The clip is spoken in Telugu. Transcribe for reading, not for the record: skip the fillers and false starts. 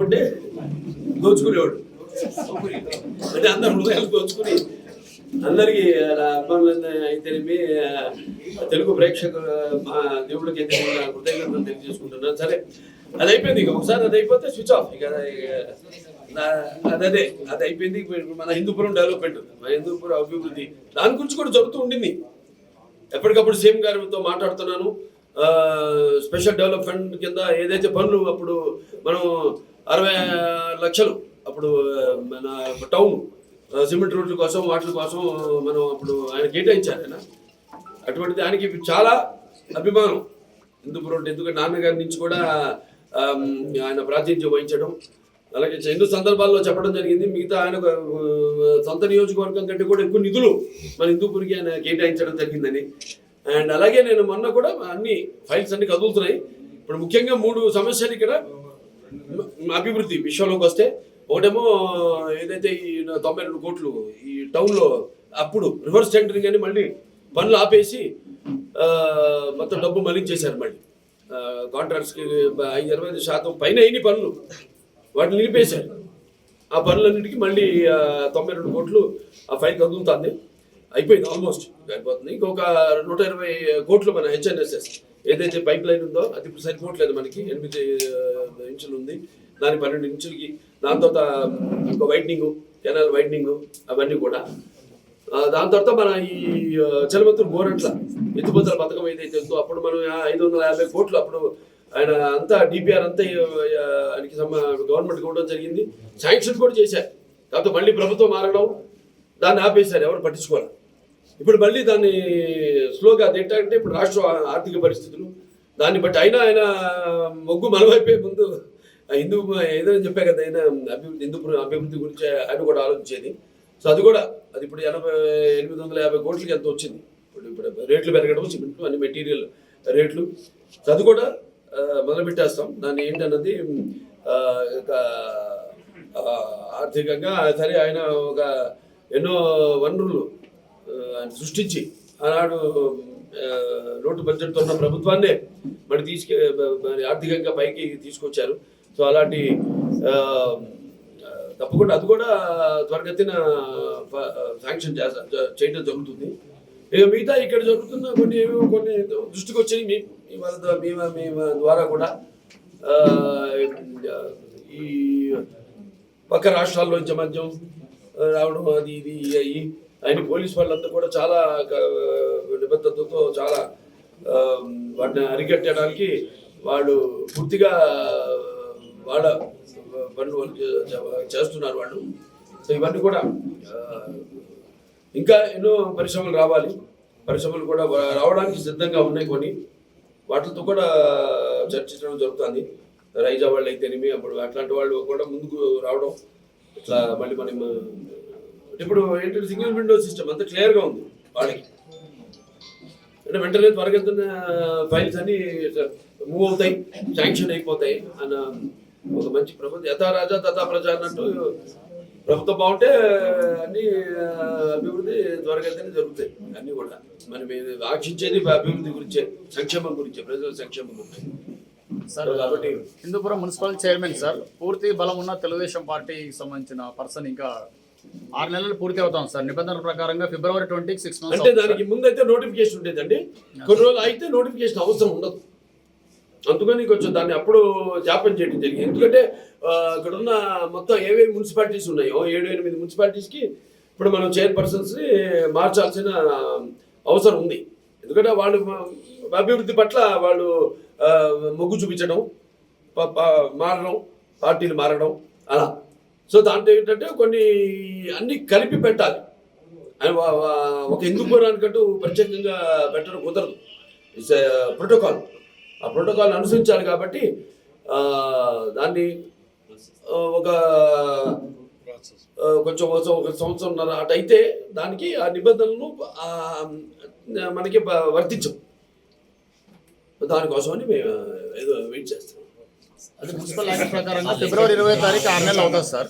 అంటే దోచుకునేవాడు అంటే అందరు హృదయాలు దోచుకుని అందరికీ అభిమానులు అయితేనేమి తెలుగు ప్రేక్షకుల మా దేవుడికి అయితే కృతజ్ఞతలు తెలియజేసుకుంటున్నాను. సరే అది అయిపోయింది, ఇక ఒకసారి అది అయిపోతే స్విచ్ ఆఫ్. ఇక అది అయిపోయింది. మన హిందూపురం డెవలప్మెంట్, మన హిందూపురం అభివృద్ధి దాని గురించి కూడా జరుగుతూ ఉండింది. ఎప్పటికప్పుడు సీఎం గారితో మాట్లాడుతున్నాను. స్పెషల్ డెవలప్మెంట్ కింద ఏదైతే పనులు అప్పుడు మనం 60 లక్షలు అప్పుడు మన టౌన్ సిమెంట్ రోడ్ల కోసం వాటి కోసం మనం అప్పుడు ఆయన కేటాయించారు. ఆయన అటువంటి దానికి చాలా అభిమానం హిందూపురం. ఎందుకంటే నాన్నగారి నుంచి కూడా ఆయన ప్రాతినిధ్యం వహించడం, అలాగే ఎన్నో సందర్భాల్లో చెప్పడం జరిగింది. మిగతా ఆయన సొంత నియోజకవర్గం కంటే కూడా ఎక్కువ నిధులు మన హిందూపురికి ఆయన కేటాయించడం జరిగిందని. అండ్ అలాగే నేను మొన్న కూడా అన్ని ఫైల్స్ అన్ని కదులుతున్నాయి. ఇప్పుడు ముఖ్యంగా 3 సమస్యలు ఇక్కడ అభివృద్ధి విషయంలోకి వస్తే, ఒకటేమో ఏదైతే ఈ 92 కోట్లు ఈ టౌన్లో అప్పుడు రివర్స్ టెండరింగ్ అని మళ్ళీ పనులు ఆపేసి మొత్తం డబ్బు మళ్లించేశారు. మళ్ళీ కాంట్రాక్ట్స్కి 25% పైన అయిన పనులు వాటిని నిలిపేశారు. ఆ పనులన్నిటికీ మళ్ళీ 92 కోట్లు ఆ ఫైల్ కదులుతుంది. అయిపోయింది, ఆల్మోస్ట్ అయిపోతుంది. ఇంకొక 120 కోట్లు మన హెచ్ఎన్ఎస్ఎస్ ఏదైతే పైప్ లైన్ ఉందో అది ఇప్పుడు సరిపోవట్లేదు. మనకి 8 ఇంచులు ఉంది, దాని 12 ఇంచులకి. దాని తర్వాత ఇంకో వైడ్నింగ్, కెనాల్ వైడ్నింగ్, అవన్నీ కూడా. దాని తర్వాత మన ఈ చలమత్తూరు గోరంట్ల ఎత్తిపోతల పథకం ఏదైతే ఉందో అప్పుడు మనం 550 కోట్లు అప్పుడు ఆయన అంతా డిపిఆర్ అంతా ఆయనకి గవర్నమెంట్ ఇవ్వడం జరిగింది. శాంక్షన్ కూడా చేశారు. కాకపోతే మళ్ళీ ప్రభుత్వం మారడం, దాన్ని ఆపేశారు, ఎవరు పట్టించుకోవాలి. ఇప్పుడు మళ్ళీ దాన్ని స్లోగా తింటారంటే ఇప్పుడు రాష్ట్ర ఆర్థిక పరిస్థితులు దాన్ని బట్టి అయినా ఆయన మొగ్గు మనమైపోయే ముందు హిందూ ఏదైనా చెప్పా కదా, ఆయన హిందూపురం అభివృద్ధి గురించి ఆయన కూడా ఆలోచించేది. సో అది కూడా అది ఇప్పుడు 850 కోట్లకి ఎంత వచ్చింది. ఇప్పుడు రేట్లు పెరగడం, సిమెంట్ అన్ని మెటీరియల్ రేట్లు, సో అది కూడా మొదలుపెట్టేస్తాం. దాన్ని ఏంటన్నది ఆర్థికంగా సరే ఆయన ఒక ఎన్నో వనరులు సృష్టించి ఆనాడు లోటు బడ్జెట్తో ఉన్న ప్రభుత్వాన్నే మరి ఆర్థికంగా పైకి తీసుకొచ్చారు. సో అలాంటి తప్పకుండా అది కూడా త్వరగతిన శాంక్షన్ చేయడం జరుగుతుంది. ఇక మిగతా ఇక్కడ జరుగుతున్న కొన్ని దృష్టికి వచ్చాయి మీ ద్వారా కూడా. ఈ పక్క రాష్ట్రాల్లోంచి మద్యం రావడం అది ఇది అయ్యి ఆయన పోలీసు వాళ్ళంతా కూడా చాలా నిబద్ధతతో చాలా వాటిని అరికట్టడానికి వాళ్ళు పూర్తిగా వాళ్ళ పనులు చేస్తున్నారు వాళ్ళు. సో ఇవన్నీ కూడా ఇంకా ఎన్నో పరిశ్రమలు రావాలి. పరిశ్రమలు కూడా రావడానికి సిద్ధంగా ఉన్నాయి. కొన్ని వాటితో కూడా చర్చించడం జరుగుతుంది. రైజా వాళ్ళు అయితేనేమి అప్పుడు అట్లాంటి వాళ్ళు కూడా ముందుకు రావడం. ఇట్లా మళ్ళీ మనం ఇప్పుడు ఏంటంటే సింగిల్ విండో సిస్టమ్ అంతా క్లియర్గా ఉంది వాళ్ళకి. అంటే వెంటనే త్వరగా ఫైల్స్ అన్ని మూవ్ అవుతాయి, శాంక్షన్ అయిపోతాయి అన్న ఒక మంచి ప్రభుత్వం. యథా రాజా తథా ప్రజ అన్నట్టు ప్రభుత్వం బాగుంటే అన్ని అభివృద్ధి త్వరగతిని జరుగుతాయి. అన్నీ కూడా మనం ఆశించేది అభివృద్ధి గురించే, సంక్షేమం గురించే, ప్రజల సంక్షేమం గురించి. సార్ కాబట్టి హిందూపురం మున్సిపల్ చైర్మన్ సార్ పూర్తి బలం ఉన్న తెలుగుదేశం పార్టీకి సంబంధించిన పర్సన్ ఇంకా 6 నెలలు పూర్తి అవుతాం సార్. నిబంధనల ప్రకారంగా ఫిబ్రవరి 20కి 6 months. అంటే దానికి ముందైతే నోటిఫికేషన్ ఉండేదండి. కొన్ని రోజులు అయితే నోటిఫికేషన్ అవసరం ఉండదు. అందుకని కొంచెం దాన్ని అప్పుడు జాప్యం చేయడం జరిగింది. ఎందుకంటే ఇక్కడ ఉన్న మొత్తం ఏవేవి మున్సిపాలిటీస్ ఉన్నాయో 7-8 మున్సిపాలిటీస్కి ఇప్పుడు మనం చైర్పర్సన్స్ని మార్చాల్సిన అవసరం ఉంది. ఎందుకంటే వాళ్ళు అభివృద్ధి పట్ల వాళ్ళు మొగ్గు చూపించడం, మారడం, పార్టీలు మారడం అలా. సో దాంట్లో ఏంటంటే కొన్ని అన్ని కలిపి పెట్టాలి. ఒక హిందూపురానికంటూ ప్రత్యేకంగా పెట్టడం కుదరదు. It's protocol. ఆ ప్రోటోకాల్ అనుసరించాలి. కాబట్టి దాన్ని ఒక కొంచెం 1 సంవత్సరంన్నర అటు అయితే దానికి ఆ నిబంధనలను మనకి వర్తించవు. దానికోసమని మేము ఏదో వెయిట్ చేస్తాం. అది మున్సిపల్ యాక్ట్ ప్రకారంగా ఫిబ్రవరి 20వ తారీఖు 6 నెలలు అవుతుంది సార్.